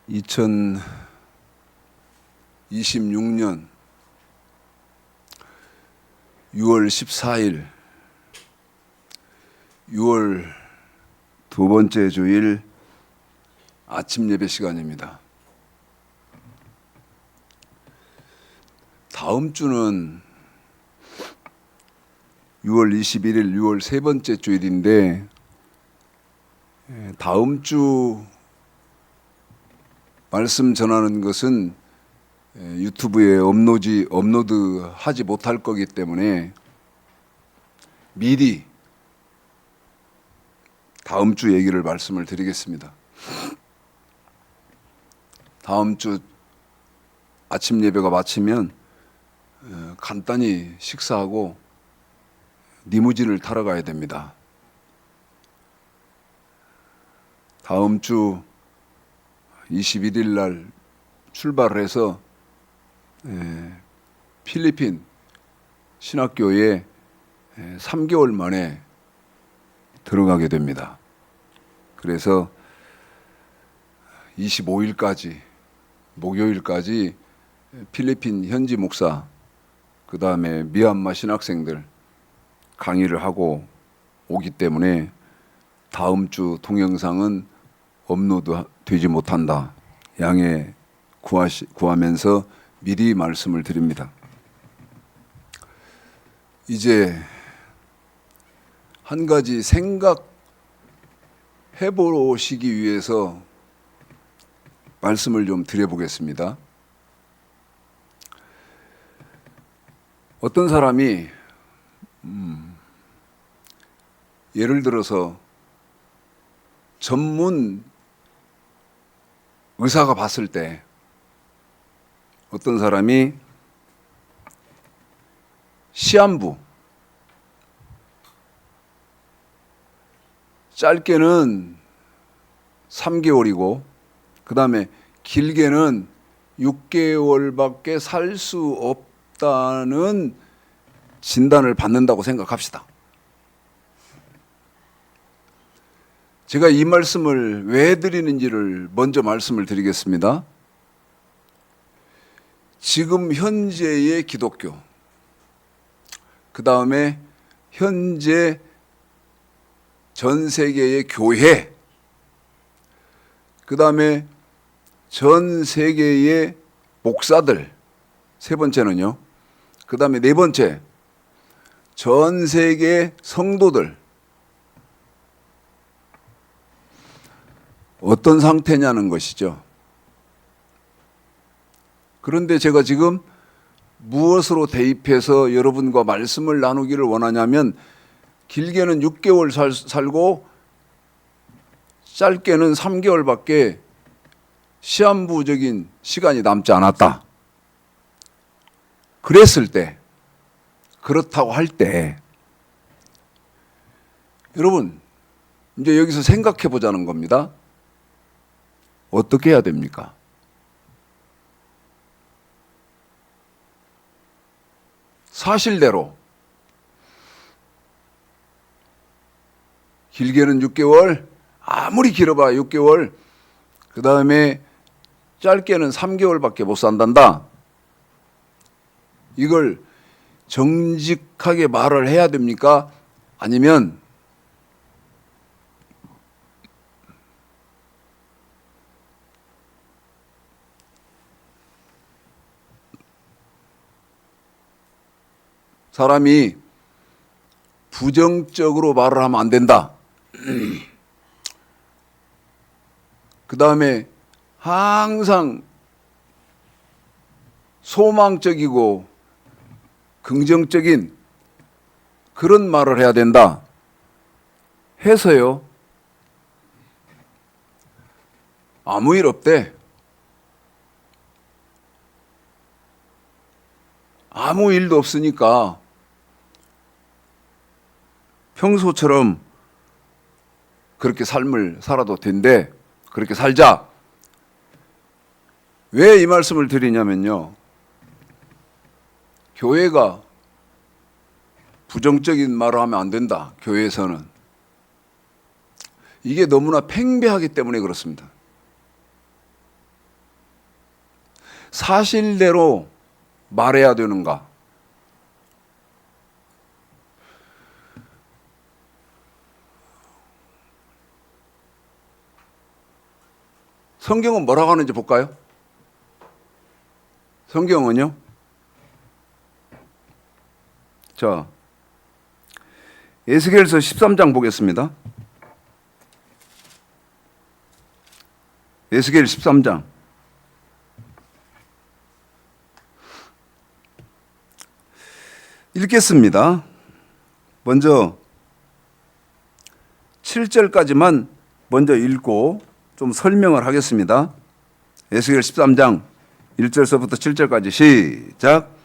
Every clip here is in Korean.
2026년 6월 14일 6월 두 번째 주일 아침 예배 시간입니다. 다음 주는 6월 21일 6월 세 번째 주일인데 다음 주 말씀 전하는 것은 유튜브에 업로드하지 못할 거기 때문에 미리 다음 주 얘기를 말씀을 드리겠습니다. 다음 주 아침 예배가 마치면 간단히 식사하고 리무진을 타러 가야 됩니다. 다음 주 21일 날 출발을 해서 필리핀 신학교에 3개월 만에 들어가게 됩니다. 그래서 25일까지 목요일까지 필리핀 현지 목사 그 다음에 미얀마 신학생들 강의를 하고 오기 때문에 다음 주 동영상은 업로드 되지 못한다. 양해 구하면서 미리 말씀을 드립니다. 이제 한 가지 생각해 보시기 위해서 말씀을 좀 드려보겠습니다. 어떤 사람이 예를 들어서 전문 의사가 봤을 때 어떤 사람이 시한부 짧게는 3개월이고 그 다음에 길게는 6개월밖에 살 수 없다는 진단을 받는다고 생각합시다. 제가 이 말씀을 왜 드리는지를 먼저 말씀을 드리겠습니다. 지금 현재의 기독교, 그 다음에 현재 전 세계의 교회, 그 다음에 전 세계의 목사들, 세 번째는요. 그 다음에 네 번째, 전 세계 성도들. 어떤 상태냐는 것이죠. 그런데 제가 지금 무엇으로 대입해서 여러분과 말씀을 나누기를 원하냐면 길게는 6개월 살고 짧게는 3개월밖에 시한부적인 시간이 남지 않았다. 그랬을 때, 그렇다고 할 때 여러분 이제 여기서 생각해 보자는 겁니다. 어떻게 해야 됩니까? 사실대로 길게는 6개월, 아무리 길어봐 6개월, 그 다음에 짧게는 3개월밖에 못 산단다. 이걸 정직하게 말을 해야 됩니까? 아니면 사람이 부정적으로 말을 하면 안 된다. 그 다음에 항상 소망적이고 긍정적인 그런 말을 해야 된다. 해서요. 아무 일 없대. 아무 일도 없으니까 평소처럼 그렇게 삶을 살아도 된대. 그렇게 살자. 왜 이 말씀을 드리냐면요. 교회가 부정적인 말을 하면 안 된다. 교회에서는. 이게 너무나 팽배하기 때문에 그렇습니다. 사실대로 말해야 되는가? 성경은 뭐라고 하는지 볼까요? 성경은요? 자, 에스겔서 13장 보겠습니다. 에스겔 13장. 읽겠습니다. 먼저 7절까지만 먼저 읽고 좀 설명을 하겠습니다. 에스겔 13장 1절서부터 7절까지 시작.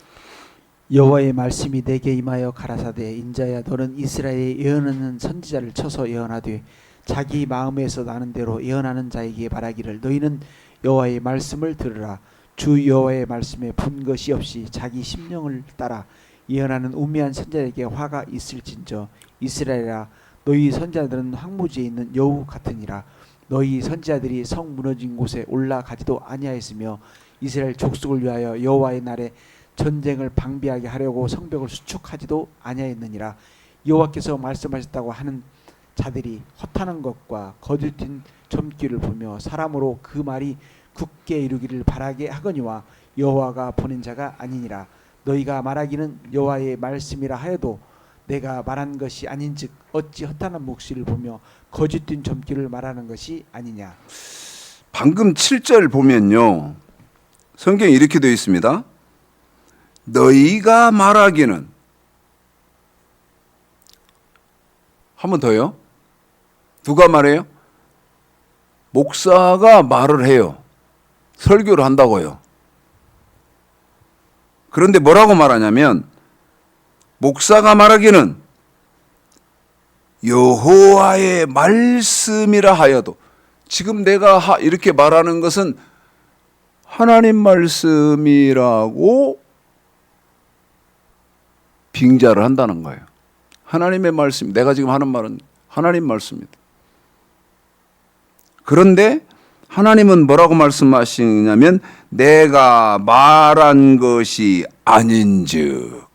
여호와의 말씀이 내게 임하여 가라사대 인자야 너는 이스라엘에 예언하는 선지자를 쳐서 예언하되 자기 마음에서 나는 대로 예언하는 자에게 말하기를 너희는 여호와의 말씀을 들으라. 주 여호와의 말씀에 본 것이 없이 자기 심령을 따라 예언하는 우매한 선지자에게 화가 있을진저 이스라엘아 너희 선지자들은 황무지에 있는 여우 같으니라. 너희 선지자들이 성 무너진 곳에 올라가지도 아니하였으며 이스라엘 족속을 위하여 여호와의 날에 전쟁을 방비하게 하려고 성벽을 수축하지도 아니하였느니라. 여호와께서 말씀하셨다고 하는 자들이 허탄한 것과 거짓된 점괘를 보며 사람으로 그 말이 굳게 이루기를 바라게 하거니와 여호와가 보낸 자가 아니니라. 너희가 말하기는 여호와의 말씀이라 하여도 내가 말한 것이 아닌즉 어찌 허탄한 묵시를 보며 거짓된 점괘를 말하는 것이 아니냐. 방금 7절 보면요, 성경에 이렇게 되어 있습니다. 너희가 말하기는, 한 번 더요. 누가 말해요? 목사가 말을 해요. 설교를 한다고요. 그런데 뭐라고 말하냐면 목사가 말하기는 여호와의 말씀이라 하여도, 지금 내가 이렇게 말하는 것은 하나님 말씀이라고 빙자를 한다는 거예요. 하나님의 말씀, 내가 지금 하는 말은 하나님 말씀입니다. 그런데 하나님은 뭐라고 말씀하시냐면 내가 말한 것이 아닌즉.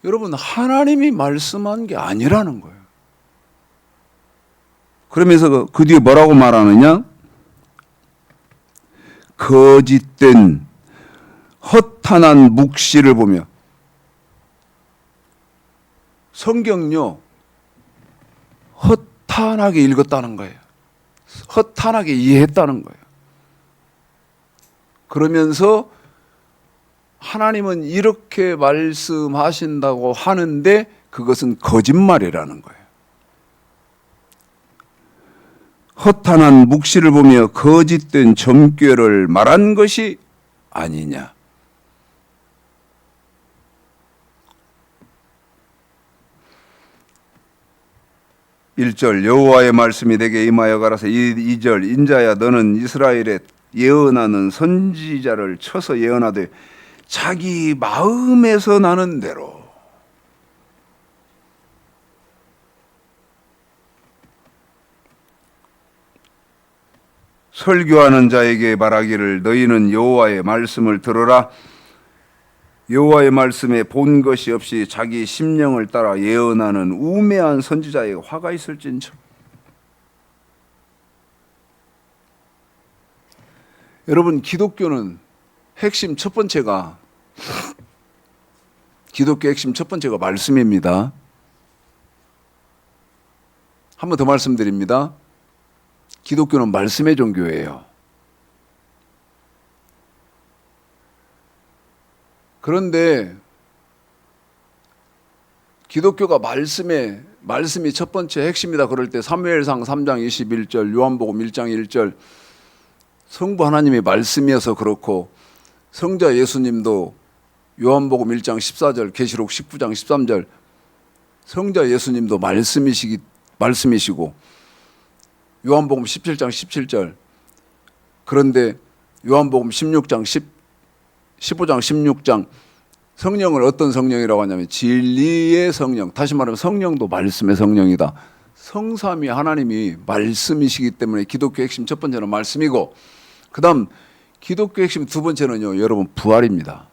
여러분, 하나님이 말씀한 게 아니라는 거예요. 그러면서 그 뒤에 뭐라고 말하느냐? 거짓된 허탄한 묵시를 보며. 성경요, 허탄하게 읽었다는 거예요. 허탄하게 이해했다는 거예요. 그러면서 하나님은 이렇게 말씀하신다고 하는데 그것은 거짓말이라는 거예요. 허탄한 묵시를 보며 거짓된 점괘를 말한 것이 아니냐. (1절) 여호와의 말씀이 내게 임하여 가라사. (2절) 인자야 너는 이스라엘에 예언하는 선지자를 쳐서 예언하되 자기 마음에서 나는 대로. 설교하는 자에게 말하기를 너희는 여호와의 말씀을 들으라. 여호와의 말씀에 본 것이 없이 자기 심령을 따라 예언하는 우매한 선지자에게 화가 있을진저. 여러분, 기독교는 핵심 첫 번째가 말씀입니다. 한 번 더 말씀드립니다. 기독교는 말씀의 종교예요. 그런데 기독교가 말씀이 첫 번째 핵심이다 그럴 때 사무엘상 3장 21절, 요한복음 1장 1절, 성부 하나님이 말씀이어서 그렇고 성자 예수님도 요한복음 1장 14절, 계시록 19장 13절, 성자 예수님도 말씀이시고 요한복음 17장 17절. 그런데 요한복음 16장 15장 16장 성령을 어떤 성령이라고 하냐면 진리의 성령, 다시 말하면 성령도 말씀의 성령이다. 성삼위 하나님이 말씀이시기 때문에 기독교 핵심 첫 번째는 말씀이고, 그 다음 기독교 핵심 두 번째는요, 여러분, 부활입니다.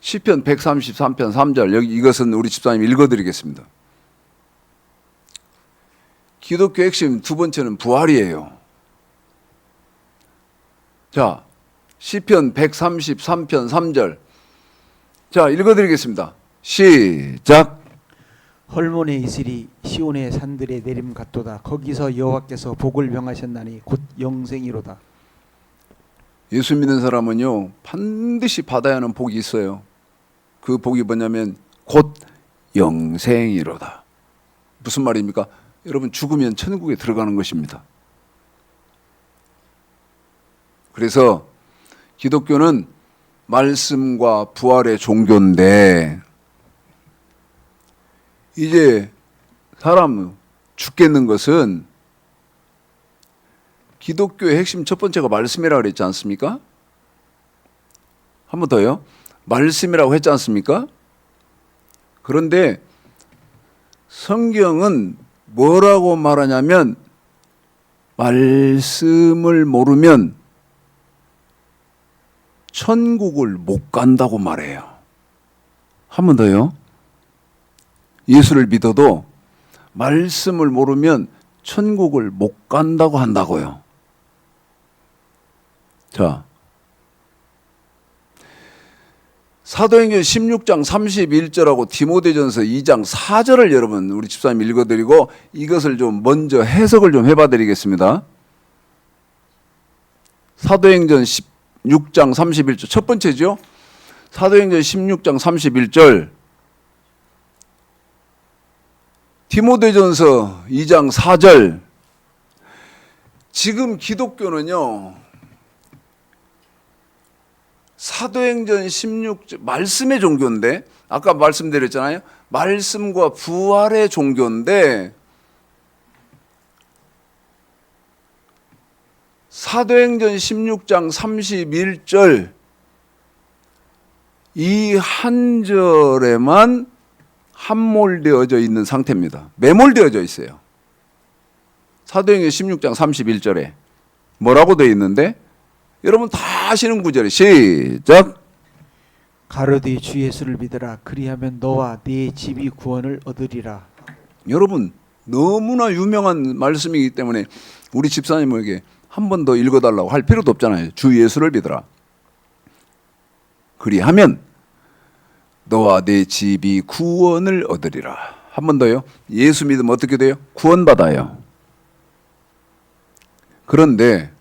시편 133편 3절, 여기 이것은 우리 집사님 읽어드리겠습니다. 기독교 핵심 두 번째는 부활이에요. 자, 시편 133편 3절. 자, 읽어드리겠습니다. 시작. 헐몬의 이슬이 시온의 산들에 내림 같도다. 거기서 여호와께서 복을 병하셨나니 곧 영생이로다. 예수 믿는 사람은요, 반드시 받아야 하는 복이 있어요. 그 복이 뭐냐면 곧 영생이로다. 무슨 말입니까? 여러분, 죽으면 천국에 들어가는 것입니다. 그래서 기독교는 말씀과 부활의 종교인데, 이제 사람 죽겠는 것은 기독교의 핵심 첫 번째가 말씀이라고 그랬지 않습니까? 한 번 더요. 말씀이라고 했지 않습니까? 그런데 성경은 뭐라고 말하냐면, 말씀을 모르면 천국을 못 간다고 말해요. 한 번 더요. 예수를 믿어도 말씀을 모르면 천국을 못 간다고 한다고요. 자, 사도행전 16장 31절하고 디모데전서 2장 4절을 여러분, 우리 집사님 읽어드리고 이것을 좀 먼저 해석을 좀 해봐 드리겠습니다. 사도행전 16장 31절 첫 번째죠. 사도행전 16장 31절, 디모데전서 2장 4절. 지금 기독교는요, 사도행전 16절 말씀의 종교인데, 아까 말씀드렸잖아요. 말씀과 부활의 종교인데, 사도행전 16장 31절 이 한 절에만 함몰되어져 있는 상태입니다. 매몰되어져 있어요. 사도행전 16장 31절에 뭐라고 되어 있는데, 여러분 다 아시는 구절에 시작. 가로되 주 예수를 믿으라. 그리하면 너와 네 집이 구원을 얻으리라. 여러분, 너무나 유명한 말씀이기 때문에 우리 집사님에게 한 번 더 읽어달라고 할 필요도 없잖아요. 주 예수를 믿으라. 그리하면 너와 네 집이 구원을 얻으리라. 한 번 더요. 예수 믿으면 어떻게 돼요? 구원받아요. 그런데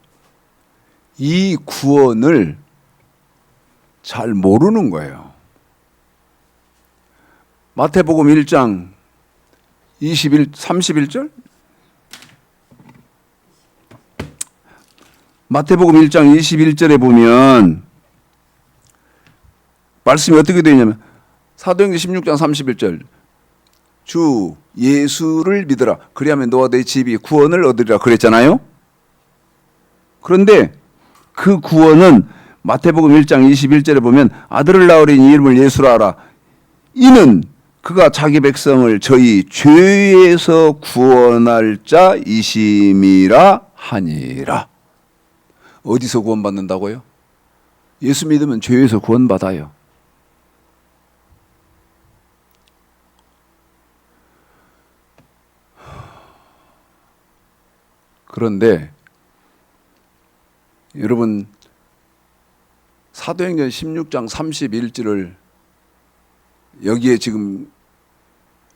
이 구원을 잘 모르는 거예요. 마태복음 1장 31절? 마태복음 1장 21절에 보면 말씀이 어떻게 되어 있냐면, 사도행전 16장 31절 주 예수를 믿으라. 그리하면 너와 내 집이 구원을 얻으리라 그랬잖아요. 그런데 그 구원은 마태복음 1장 21절에 보면 아들을 낳으린 이름을 예수라 하라. 이는 그가 자기 백성을 저희 죄에서 구원할 자이심이라 하니라. 어디서 구원받는다고요? 예수 믿으면 죄에서 구원받아요. 그런데 여러분, 사도행전 16장 31절을 여기에 지금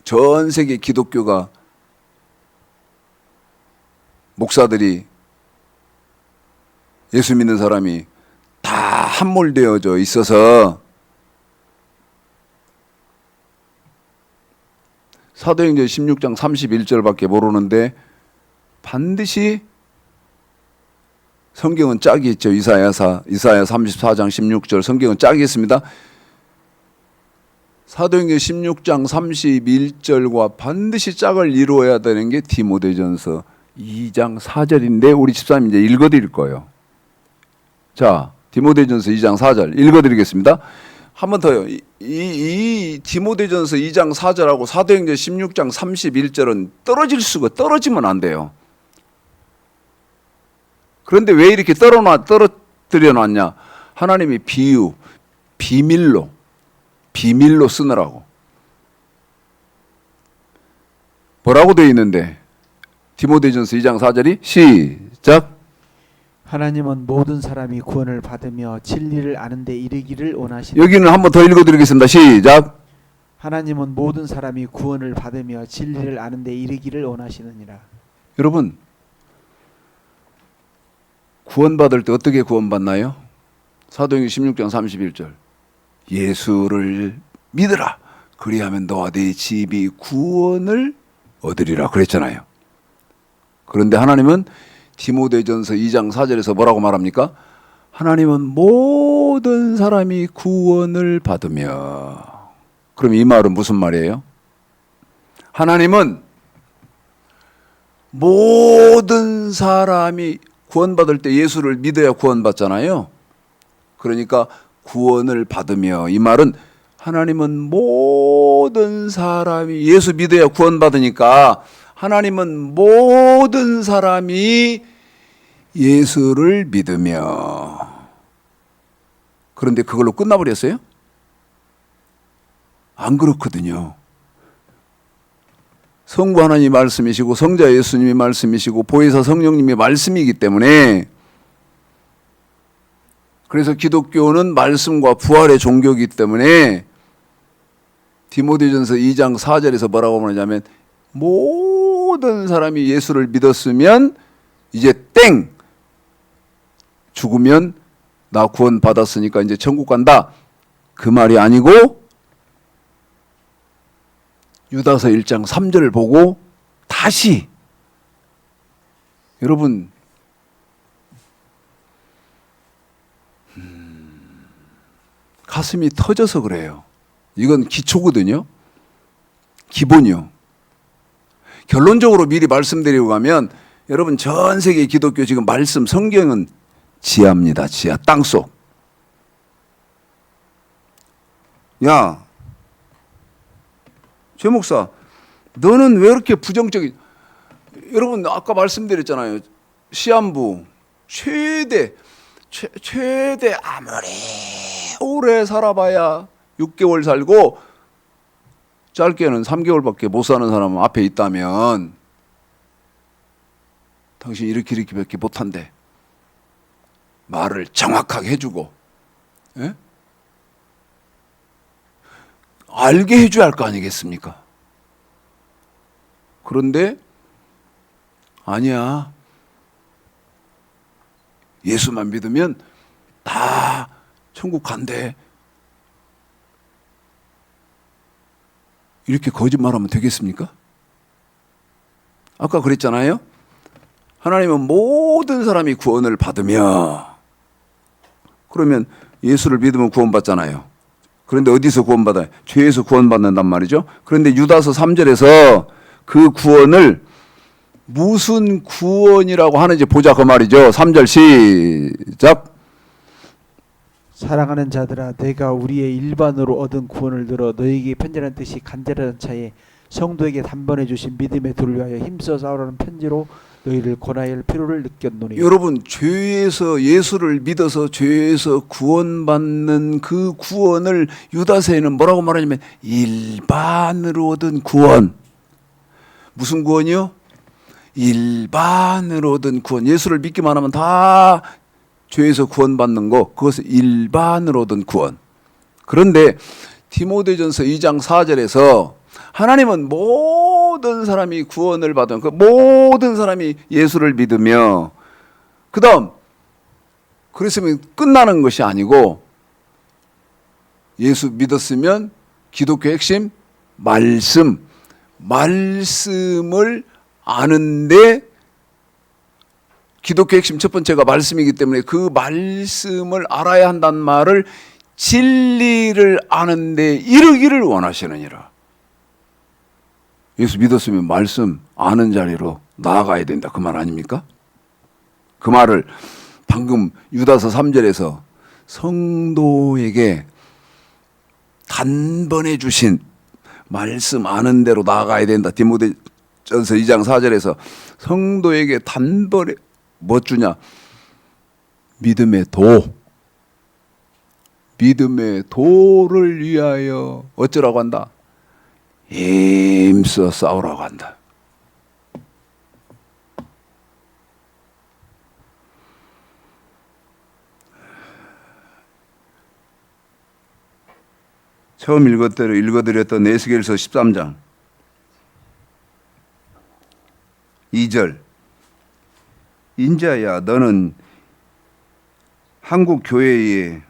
전 세계 기독교가 목사들이, 예수 믿는 사람이 다 함몰되어져 있어서 사도행전 16장 31절밖에 모르는데, 반드시 성경은 짝이 있죠. 이사야 34장 16절 성경은 짝이 있습니다. 사도행전 16장 31절과 반드시 짝을 이루어야 되는 게 디모데전서 2장 4절인데 우리 집사님 이제 읽어드릴 거예요. 자, 디모데전서 2장 4절 읽어드리겠습니다. 한 번 더요. 이 디모데전서 2장 4절하고 사도행전 16장 31절은 떨어지면 안 돼요. 그런데 왜 이렇게 떨어뜨려 놨냐? 하나님이 비밀로 쓰느라고. 뭐라고 되어 있는데? 디모데전서 2장 4절이 시작. 하나님은 모든 사람이 구원을 받으며 진리를 아는 데 이르기를 원하시니. 여기는 한 번 더 읽어드리겠습니다. 시작. 하나님은 모든 사람이 구원을 받으며 진리를 아는 데 이르기를 원하시느니라. 여러분, 구원받을 때 어떻게 구원받나요? 사도행전 16장 31절. 예수를 믿으라. 그리하면 너와 네 집이 구원을 얻으리라 그랬잖아요. 그런데 하나님은 디모데전서 2장 4절에서 뭐라고 말합니까? 하나님은 모든 사람이 구원을 받으며. 그럼 이 말은 무슨 말이에요? 하나님은 모든 사람이 구원받을 때 예수를 믿어야 구원받잖아요. 그러니까 구원을 받으며, 이 말은 하나님은 모든 사람이 예수 믿어야 구원받으니까 하나님은 모든 사람이 예수를 믿으며. 그런데 그걸로 끝나버렸어요? 안 그렇거든요. 성부 하나님이 말씀이시고 성자 예수님이 말씀이시고 보혜사 성령님이 말씀이기 때문에, 그래서 기독교는 말씀과 부활의 종교이기 때문에 디모데전서 2장 4절에서 뭐라고 말하냐면, 모든 사람이 예수를 믿었으면 이제 땡! 죽으면 나 구원 받았으니까 이제 천국 간다. 그 말이 아니고 유다서 1장 3절을 보고 다시, 여러분, 가슴이 터져서 그래요. 이건 기초거든요. 기본이요. 결론적으로 미리 말씀드리고 가면, 여러분, 전 세계 기독교 지금 말씀 성경은 지하입니다. 지하, 땅속. 야, 최 목사, 너는 왜 이렇게 부정적인? 여러분, 아까 말씀드렸잖아요. 시한부 최대 아무리 오래 살아봐야 6개월 살고 짧게는 3개월밖에 못 사는 사람은 앞에 있다면 당신 이렇게밖에 못한대. 말을 정확하게 해주고, 예? 알게 해줘야 할 거 아니겠습니까? 그런데 아니야. 예수만 믿으면 다 천국 간대. 이렇게 거짓말하면 되겠습니까? 아까 그랬잖아요. 하나님은 모든 사람이 구원을 받으며, 그러면 예수를 믿으면 구원받잖아요. 그런데 어디서 구원받아요? 죄에서 구원받는단 말이죠. 그런데 유다서 3절에서 그 구원을 무슨 구원이라고 하는지 보자, 그 말이죠. 3절 시작. 사랑하는 자들아, 내가 우리의 일반으로 얻은 구원을 들어 너에게 편지라는 뜻이 간절한 차에 성도에게 단번에 주신 믿음의 도를 위하여 힘써 싸우라는 편지로 너희를 권하여 할 필요를 느꼈노니. 여러분, 죄에서 예수를 믿어서 죄에서 구원받는 그 구원을 유다서에는 뭐라고 말하냐면 일반으로 얻은 구원. 무슨 구원이요? 일반으로 얻은 구원. 예수를 믿기만 하면 다 죄에서 구원받는 거, 그것을 일반으로 얻은 구원. 그런데 디모데전서 2장 4절에서 하나님은 모든 사람이 구원을 받은, 그 모든 사람이 예수를 믿으며, 그 다음 그랬으면 끝나는 것이 아니고, 예수 믿었으면 기독교 핵심 말씀을 아는데, 기독교 핵심 첫 번째가 말씀이기 때문에 그 말씀을 알아야 한다는 말을 진리를 아는데 이르기를 원하시느니라. 예수 믿었으면 말씀 아는 자리로 나아가야 된다, 그 말 아닙니까? 그 말을 방금 유다서 3절에서 성도에게 단번에 주신 말씀 아는 대로 나아가야 된다. 디모데전서 2장 4절에서 성도에게 단번에 뭐 주냐? 믿음의 도. 믿음의 도를 위하여 어쩌라고 한다? 힘써 싸우라고 한다. 처음 읽어드렸던 에스겔서 13장 2절. 인자야, 너는 한국 교회에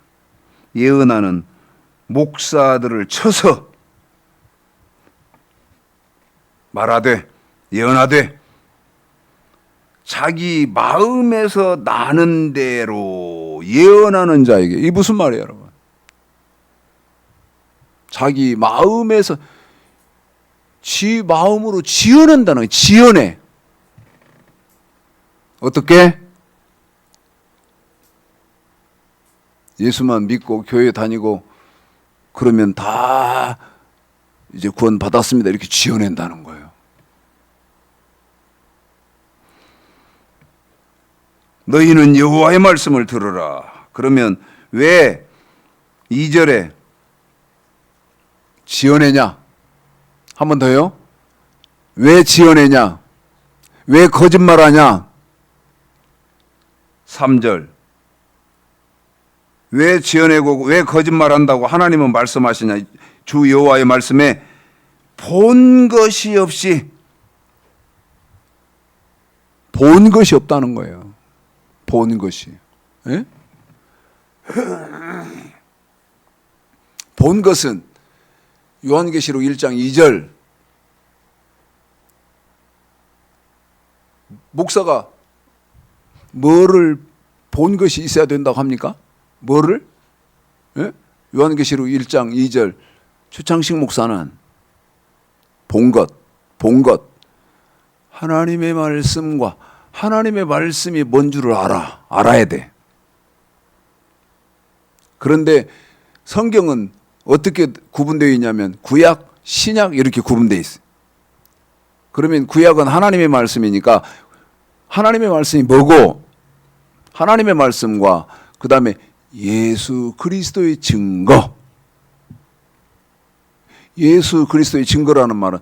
예언하는 목사들을 쳐서 말하되 예언하되 자기 마음에서 나는 대로 예언하는 자에게. 이게 무슨 말이에요, 여러분? 자기 마음에서, 지 마음으로 지어낸다는 거예요. 지어내. 어떻게? 예수만 믿고 교회 다니고 그러면 다 이제 구원 받았습니다. 이렇게 지어낸다는 거예요. 너희는 여호와의 말씀을 들으라. 그러면 왜 2절에 지어내냐? 한 번 더요. 왜 지어내냐? 왜 거짓말하냐? 3절. 왜 지어내고 왜 거짓말한다고 하나님은 말씀하시냐? 주 여호와의 말씀에 본 것이 없이, 본 것이 없다는 거예요. 본 것이. 예? 본 것은 요한계시록 1장 2절. 목사가 뭐를 본 것이 있어야 된다고 합니까? 뭐를? 예? 요한계시록 1장 2절. 최창식 목사는 본 것. 하나님의 말씀과 하나님의 말씀이 뭔 줄을 알아야 돼. 그런데 성경은 어떻게 구분되어 있냐면 구약, 신약 이렇게 구분되어 있어요. 그러면 구약은 하나님의 말씀이니까 하나님의 말씀이 뭐고, 하나님의 말씀과 그 다음에 예수 그리스도의 증거. 예수 그리스도의 증거라는 말은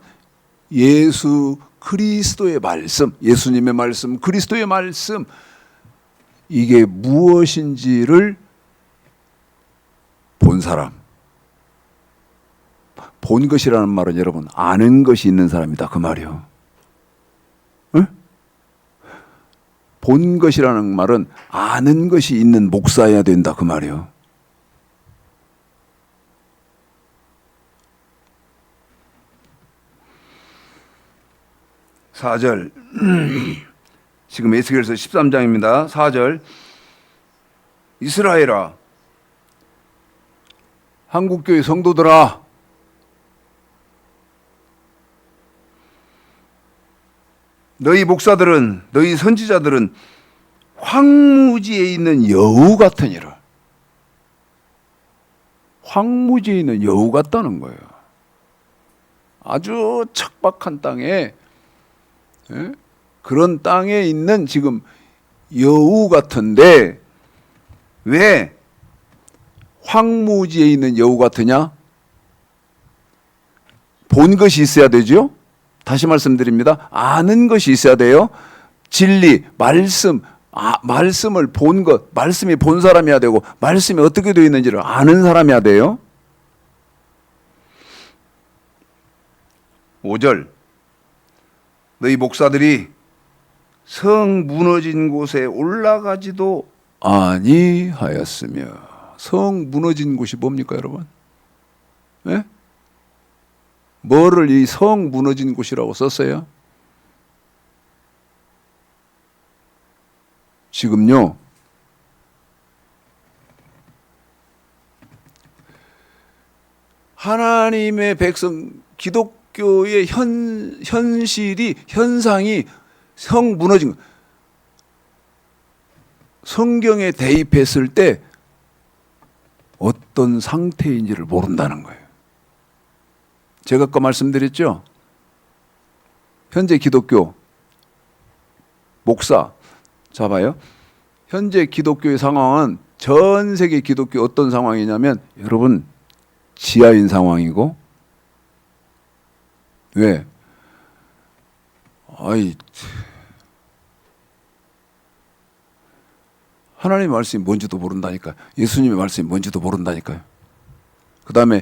예수 그리스도의 말씀, 예수님의 말씀, 그리스도의 말씀, 이게 무엇인지를 본 사람. 본 것이라는 말은 여러분 아는 것이 있는 사람이다 그 말이요. 응? 본 것이라는 말은 아는 것이 있는 목사여야 된다 그 말이요. (4절) 지금 에스겔서 13장입니다. 4절. 이스라엘아, 한국교회 성도들아, 너희 목사들은, 너희 선지자들은 황무지에 있는 여우 같으니라. 황무지에 있는 여우 같다는 거예요. 아주 척박한 땅에, 예? 그런 땅에 있는 지금 여우 같은데 왜 황무지에 있는 여우 같으냐? 본 것이 있어야 되죠. 다시 말씀드립니다. 아는 것이 있어야 돼요. 진리, 말씀, 말씀을 본 것, 말씀이 본 사람이어야 되고 말씀이 어떻게 되어 있는지를 아는 사람이어야 돼요. 5절. 너희 목사들이 성 무너진 곳에 올라가지도 아니하였으며. 성 무너진 곳이 뭡니까 여러분? 네? 뭐를 이 성 무너진 곳이라고 썼어요? 지금요, 하나님의 백성, 기독교의 현실이, 현상이 성 무너진 것. 성경에 대입했을 때 어떤 상태인지를 모른다는 거예요. 제가 아까 말씀드렸죠. 현재 기독교 목사 잡아요. 현재 기독교의 상황은 전 세계 기독교 어떤 상황이냐면 여러분 지하인 상황이고 왜? 하나님의 말씀이 뭔지도 모른다니까요. 예수님의 말씀이 뭔지도 모른다니까요. 그 다음에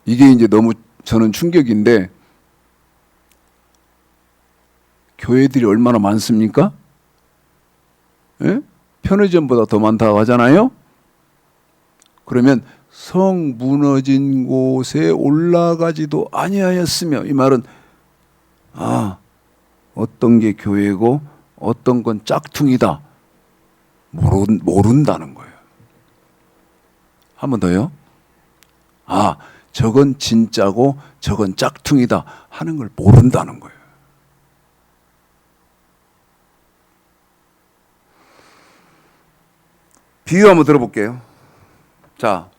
이게 이제 너무 저는 충격인데 교회들이 얼마나 많습니까? 예? 편의점보다 더 많다고 하잖아요. 그러면 성 무너진 곳에 올라가지도 아니하였으며, 이 말은 어떤 게 교회고 어떤 건 짝퉁이다 모른다는 거예요. 한 번 더요. 저건 진짜고 저건 짝퉁이다 하는 걸 모른다는 거예요. 비유 한번 들어볼게요. 자,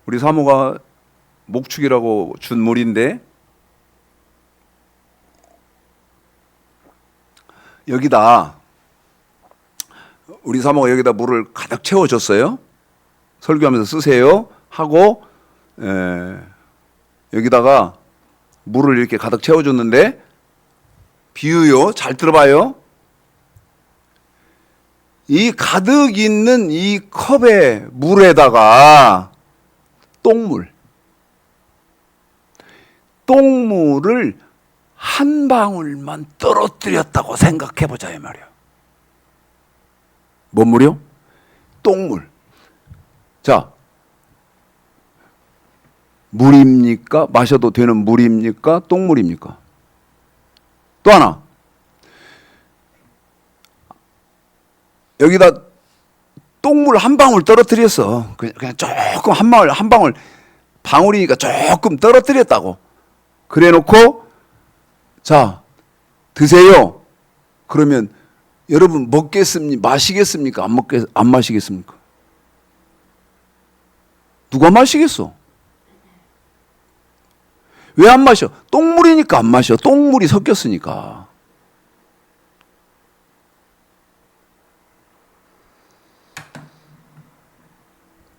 우리 사모가 목축이라고 준 물인데 여기다 우리 사모가 여기다 물을 가득 채워줬어요. 설교하면서 쓰세요 하고 여기다가 물을 이렇게 가득 채워줬는데 비유요. 잘 들어봐요. 이 가득 있는 이 컵의 물에다가 똥물을 한 방울만 떨어뜨렸다고 생각해보자 이 말이야. 뭔 물이요? 똥물. 자, 물입니까? 마셔도 되는 물입니까? 똥물입니까? 또 하나, 여기다 똥물 한 방울 떨어뜨렸어. 그냥 조금 한 방울 방울이니까 조금 떨어뜨렸다고. 그래 놓고 자 드세요. 그러면 여러분 먹겠습니까? 마시겠습니까? 안 마시겠습니까? 누가 마시겠어? 왜 안 마셔? 똥물이니까 안 마셔. 똥물이 섞였으니까.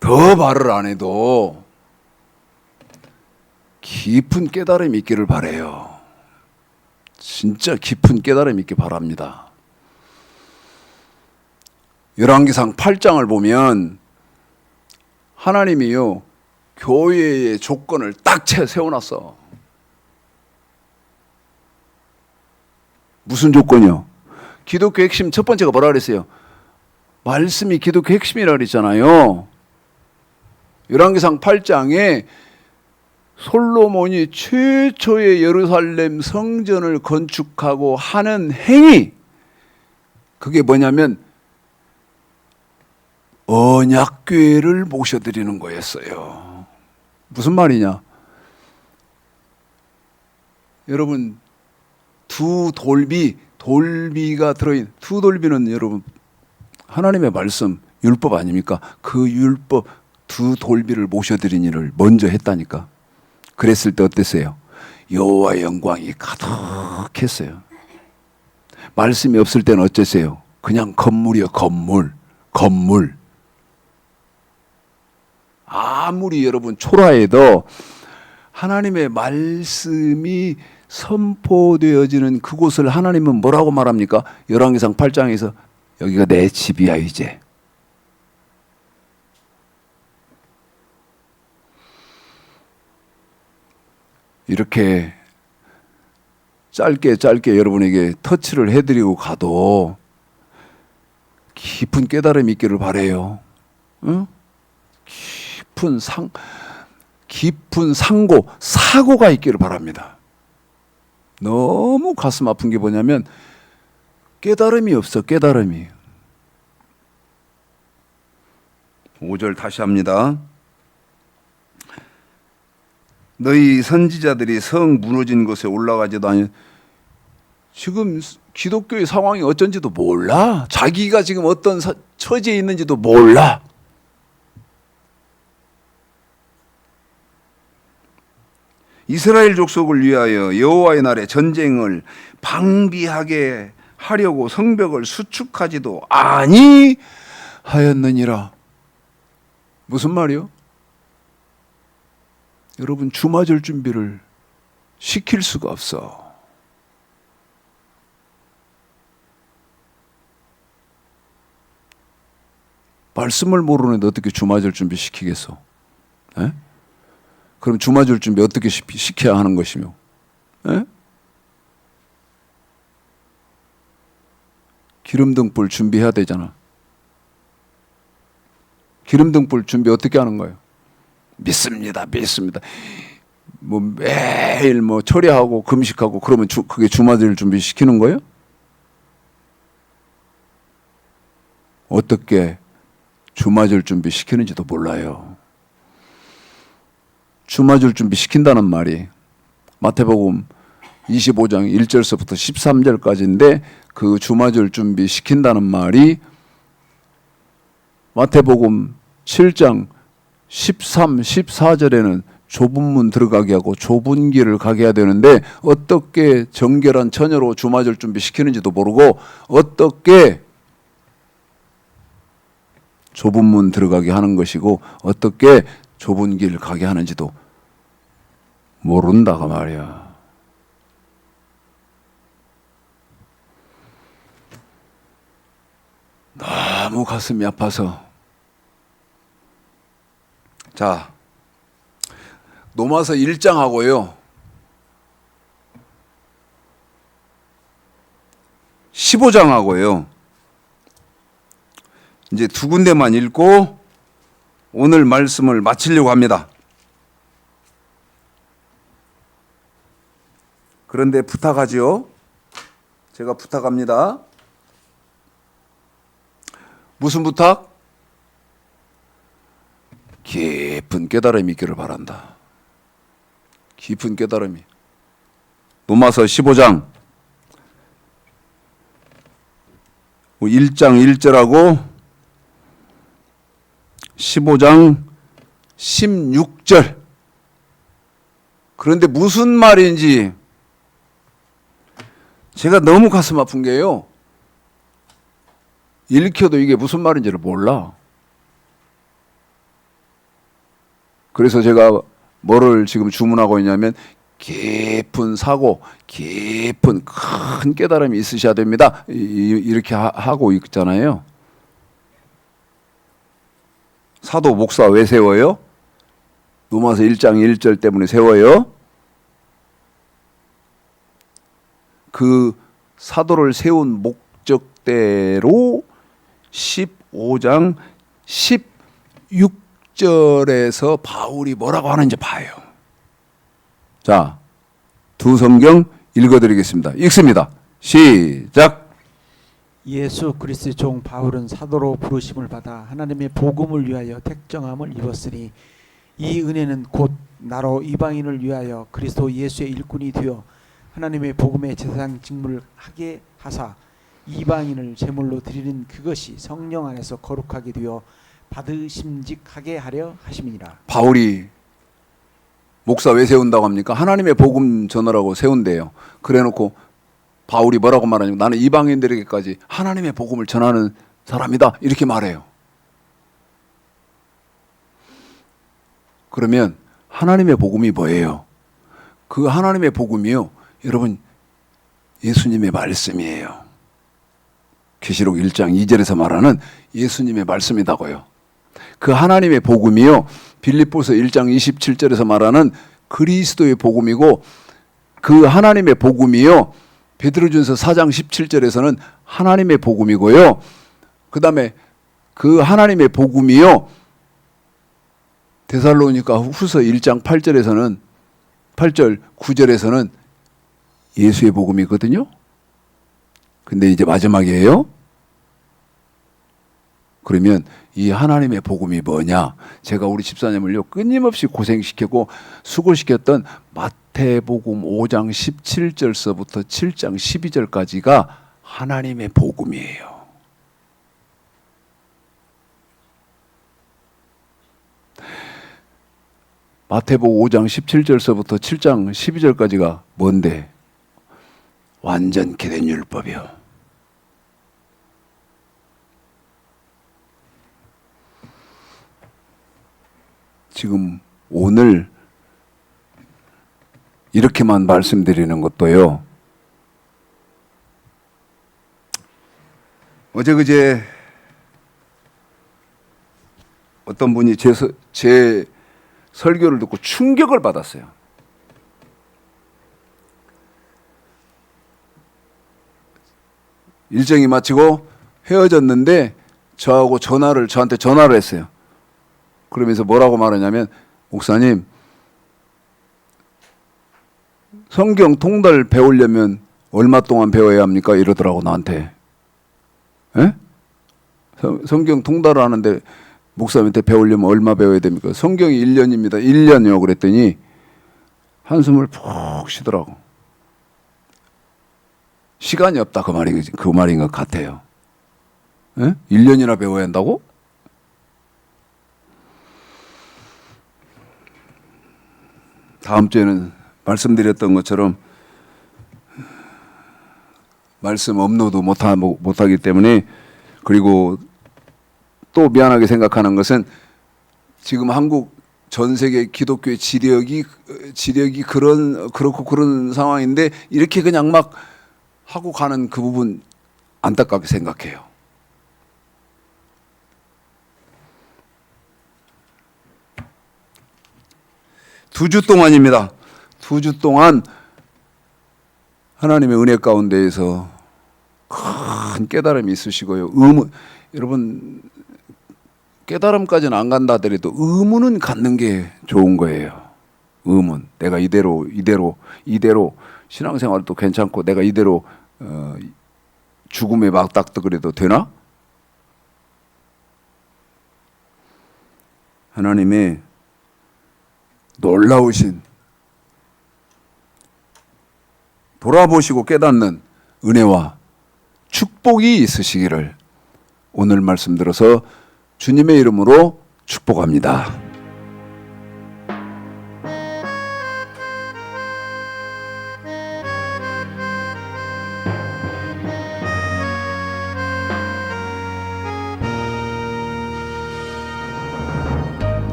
더 말을 안 해도 깊은 깨달음이 있기를 바라요. 진짜 깊은 깨달음이 있기 바랍니다. 열왕기상 8장을 보면 하나님이요 교회의 조건을 딱 세워놨어. 무슨 조건이요? 기독교 핵심 첫 번째가 뭐라 그랬어요? 말씀이 기독교 핵심이라 그랬잖아요. 열왕기상 8장에 솔로몬이 최초의 예루살렘 성전을 건축하고 하는 행위, 그게 뭐냐면 언약궤를 모셔드리는 거였어요. 무슨 말이냐? 여러분 돌비가 들어있는 두 돌비는 여러분 하나님의 말씀 율법 아닙니까? 그 율법 두 돌비를 모셔드린 일을 먼저 했다니까. 그랬을 때 어땠어요? 여호와의 영광이 가득했어요. 말씀이 없을 때는 어땠어요? 그냥 건물이요, 건물. 아무리 여러분 초라해도 하나님의 말씀이 선포되어지는 그곳을 하나님은 뭐라고 말합니까? 열왕기상 8장에서 여기가 내 집이야 이제. 이렇게 짧게 여러분에게 터치를 해드리고 가도 깊은 깨달음이 있기를 바라요. 응? 깊은 사고가 있기를 바랍니다. 너무 가슴 아픈 게 뭐냐면 깨달음이 없어. 깨달음이. 5절 다시 합니다. 너희 선지자들이 성 무너진 곳에 올라가지도 아니. 지금 기독교의 상황이 어쩐지도 몰라. 자기가 지금 어떤 처지에 있는지도 몰라. 이스라엘 족속을 위하여 여호와의 날에 전쟁을 방비하게 하려고 성벽을 수축하지도 아니하였느니라. 무슨 말이요? 여러분, 주맞을 준비를 시킬 수가 없어. 말씀을 모르는데 어떻게 주맞을 준비 시키겠어? 에? 그럼 주맞을 준비 어떻게 시켜야 하는 것이며? 에? 기름등불 준비해야 되잖아. 기름등불 준비 어떻게 하는 거예요? 믿습니다. 뭐 매일 뭐 철야하고 금식하고 그러면 그게 주맞을 준비 시키는 거예요? 어떻게 주맞을 준비 시키는지도 몰라요. 주맞을 준비 시킨다는 말이 마태복음 25장 1절서부터 13절까지인데 그 주맞을 준비 시킨다는 말이 마태복음 7장 13, 14절에는 좁은 문 들어가게 하고 좁은 길을 가게 해야 되는데 어떻게 정결한 처녀로 주맞을 준비 시키는지도 모르고 어떻게 좁은 문 들어가게 하는 것이고 어떻게 좁은 길 가게 하는지도 모른다고 말이야. 너무 가슴이 아파서. 자, 로마서 1장하고요 15장하고요 이제 두 군데만 읽고 오늘 말씀을 마치려고 합니다. 그런데 부탁하지요. 제가 부탁합니다. 무슨 부탁? 깊은 깨달음이 있기를 바란다. 깊은 깨달음이. 로마서 15장 1장 1절하고 15장 16절. 그런데 무슨 말인지 제가 너무 가슴 아픈 게요. 읽혀도 이게 무슨 말인지를 몰라. 그래서 제가 뭐를 지금 주문하고 있냐면 깊은 사고, 깊은 큰 깨달음이 있으셔야 됩니다. 이렇게 하고 있잖아요. 사도 목사 왜 세워요? 로마서 1장 1절 때문에 세워요. 그 사도를 세운 목적대로 15장 16절에서 바울이 뭐라고 하는지 봐요. 자, 두 성경 읽어드리겠습니다. 읽습니다. 시작. 예수 그리스도의 종 바울은 사도로 부르심을 받아 하나님의 복음을 위하여 택정함을 입었으니 이 은혜는 곧 나로 이방인을 위하여 그리스도 예수의 일꾼이 되어 하나님의 복음의 제사장 직무를 하게 하사 이방인을 제물로 드리는 그것이 성령 안에서 거룩하게 되어 받으심직하게 하려 하심이니라. 바울이 목사 왜 세운다고 합니까? 하나님의 복음 전하라고 세운대요. 그래놓고 바울이 뭐라고 말하냐면 나는 이방인들에게까지 하나님의 복음을 전하는 사람이다 이렇게 말해요. 그러면 하나님의 복음이 뭐예요? 그 하나님의 복음이요, 여러분, 예수님의 말씀이에요. 계시록 1장 2절에서 말하는 예수님의 말씀이다고요. 그 하나님의 복음이요, 빌립보서 1장 27절에서 말하는 그리스도의 복음이고, 그 하나님의 복음이요, 베드로전서 4장 17절에서는 하나님의 복음이고요. 그 다음에 그 하나님의 복음이요, 데살로니가 후서 1장 8절에서는 8절 9절에서는 예수의 복음이거든요. 근데 이제 마지막이에요. 그러면 이 하나님의 복음이 뭐냐? 제가 우리 집사님을요 끊임없이 고생시키고 수고시켰던 마태복음 5장 17절서부터 7장 12절까지가 하나님의 복음이에요. 마태복음 5장 17절서부터 7장 12절까지가 뭔데? 완전 기된 율법이요. 지금 오늘 이렇게만 말씀드리는 것도요, 어제 그제 어떤 분이 제 설교를 듣고 충격을 받았어요. 일정이 마치고 헤어졌는데 저한테 전화를 했어요. 그러면서 뭐라고 말하냐면, 목사님, 성경 통달 배우려면 얼마 동안 배워야 합니까? 이러더라고, 나한테. 에? 성경 통달을 하는데 목사님한테 배우려면 얼마 배워야 됩니까? 성경이 1년입니다. 1년이요. 그랬더니 한숨을 푹 쉬더라고. 시간이 없다, 그 말인 것 같아요. 에? 1년이나 배워야 한다고? 다음 주에는 말씀드렸던 것처럼 말씀 업로드 못하기 때문에, 그리고 또 미안하게 생각하는 것은 지금 한국 전 세계 기독교의 지력이 그런 상황인데 이렇게 그냥 막 하고 가는 그 부분 안타깝게 생각해요. 두 주 동안입니다. 2주 동안 하나님의 은혜 가운데에서 큰 깨달음이 있으시고요. 여러분, 깨달음까지는 안 간다 하더라도 의문은 갖는 게 좋은 거예요. 의문. 내가 이대로 신앙생활도 괜찮고 내가 이대로 죽음에 맞닥뜨려도 되나? 하나님의 놀라우신, 돌아보시고 깨닫는 은혜와 축복이 있으시기를 오늘 말씀 들어서 주님의 이름으로 축복합니다.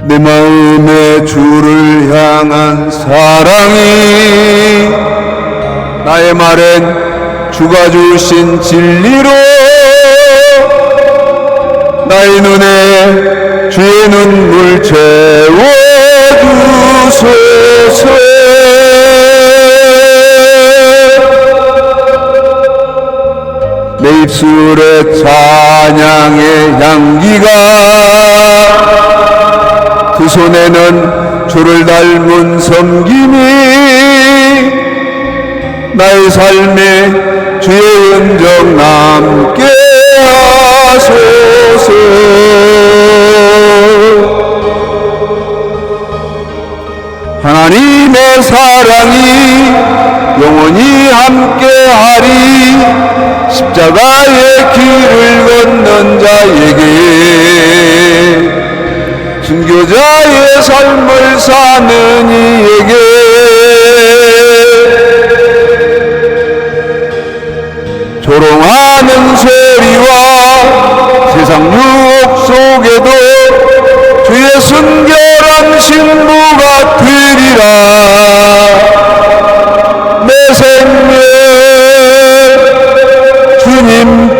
내 마음에 주를 향한 사랑이 나의 말엔 주가 주신 진리로 나의 눈에 주의 눈물 채워주소서. 내 입술에 찬양의 향기가, 그 손에는 주를 닮은 섬김이 나의 삶에 주의 은정 남게 하소서. 하나님의 사랑이 영원히 함께하리. 십자가의 길을 걷는 자에게, 순교자의 삶을 사는 이에게 조롱하는 소리와 세상 유혹 속에도 주의 순결한 신부가 되리라. 내 생명 주님